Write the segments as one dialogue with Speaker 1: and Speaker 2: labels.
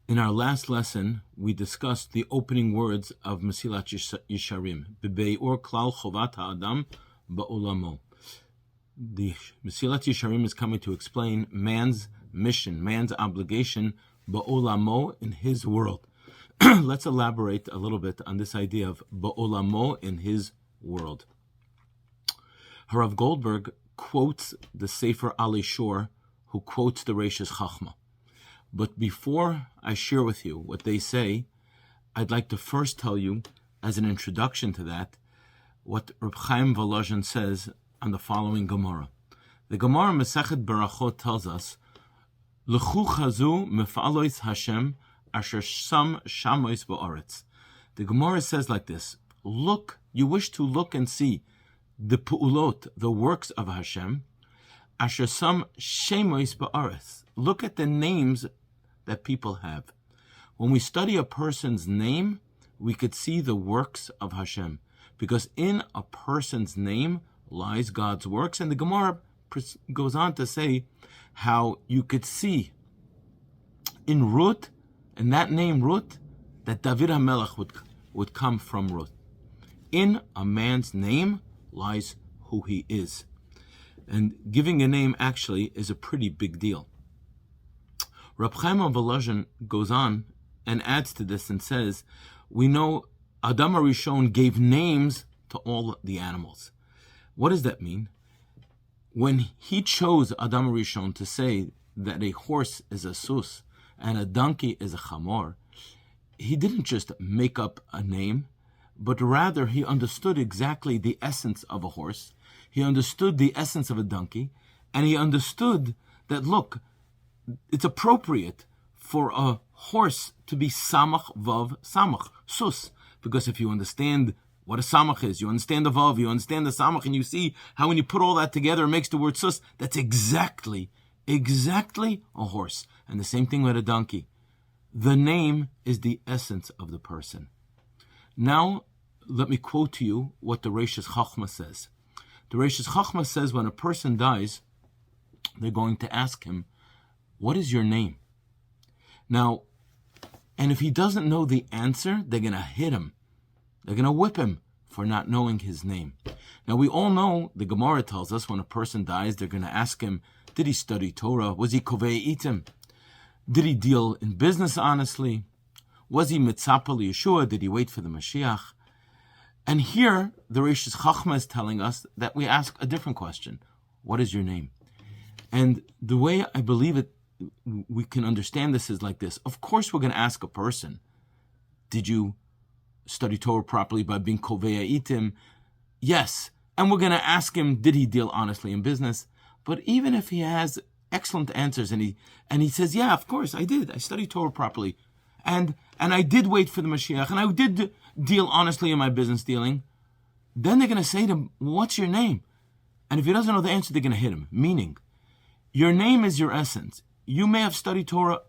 Speaker 1: In our last lesson, we discussed the opening words of Mesilat Yesharim. B'be'or klal chovat ha'adam ba'olamo. The Mesilat Yesharim is coming to explain man's mission, man's obligation, ba'olamo, in his world. Let's elaborate a little bit on this idea of ba'olamo, in his world. Harav Goldberg quotes the Sefer Ali Shor, who quotes the Reishis Chachma. But before I share with you what they say, I'd like to first tell you, as an introduction to that, what Reb Chaim Volozhin says on the following Gemara. The Gemara Masechet Berachot tells us, L'chu chazu mefalois Hashem asher sam shamois ba'aretz. The Gemara says like this: look, you wish to look and see the pu'ulot, the works of Hashem, asher sam shamois ba'aretz. Look at the names that people have. When we study a person's name, we could see the works of Hashem, because in a person's name lies God's works. And the Gemara goes on to say how you could see in Ruth, in that name Ruth, that David HaMelech would come from Ruth. In a man's name lies who he is. And giving a name actually is a pretty big deal. Reb Chaim Volozhin goes on and adds to this and says, we know Adam HaRishon gave names to all the animals. What does that mean? When he chose Adam HaRishon to say that a horse is a sus and a donkey is a chamor, he didn't just make up a name, but rather he understood exactly the essence of a horse, he understood the essence of a donkey, and he understood that, look, it's appropriate for a horse to be samach vav samach, sus, because if you understand what a samach is, you understand the vav, you understand the samach, and you see how when you put all that together it makes the word sus, that's exactly a horse. And the same thing with a donkey. The name is the essence of the person. Now, let me quote to you what the Reishis Chachma says. The Reishis Chachma says when a person dies, they're going to ask him, what is your name? Now, and if he doesn't know the answer, they're going to hit him. They're going to whip him for not knowing his name. Now, we all know, the Gemara tells us, when a person dies, they're going to ask him, did he study Torah? Was he kovei itim? Did he deal in business honestly? Was he mitzapa Yeshua? Did he wait for the Mashiach? And here, the Reishis Chachma is telling us that we ask a different question. What is your name? And the way I believe it, we can understand this is like this. Of course, we're going to ask a person, did you study Torah properly by being kovei itim? Yes. And we're going to ask him, did he deal honestly in business? But even if he has excellent answers and he says, yeah, of course, I did. I studied Torah properly. And I did wait for the Mashiach, and I did deal honestly in my business dealing. Then they're going to say to him, what's your name? And if he doesn't know the answer, they're going to hit him. Meaning, your name is your essence. You may have studied Torah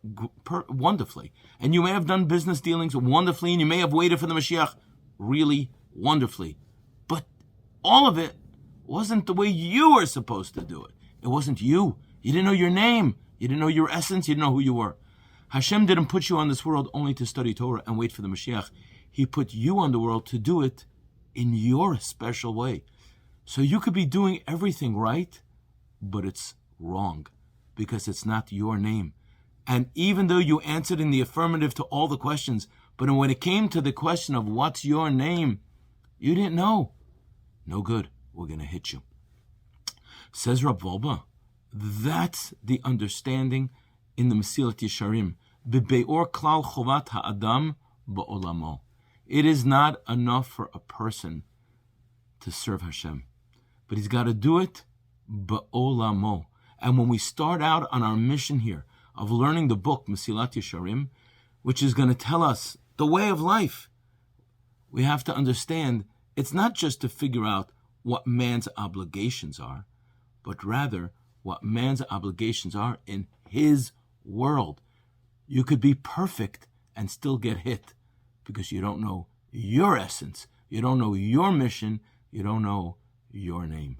Speaker 1: wonderfully, and you may have done business dealings wonderfully, and you may have waited for the Mashiach really wonderfully. But all of it wasn't the way you were supposed to do it. It wasn't you. You didn't know your name. You didn't know your essence. You didn't know who you were. Hashem didn't put you on this world only to study Torah and wait for the Mashiach. He put you on the world to do it in your special way. So you could be doing everything right, but it's wrong because it's not your name. And even though you answered in the affirmative to all the questions, but when it came to the question of what's your name, you didn't know. No good. We're going to hit you. Says Rav Volba, that's the understanding in the Mesilat Yesharim. B'be'or klal chovat ha'adam ba'olamo. It is not enough for a person to serve Hashem, but he's got to do it ba'olamo. And when we start out on our mission here of learning the book Mesilat Yesharim, which is going to tell us the way of life, we have to understand it's not just to figure out what man's obligations are, but rather what man's obligations are in his world. You could be perfect and still get hit because you don't know your essence, you don't know your mission, you don't know your name.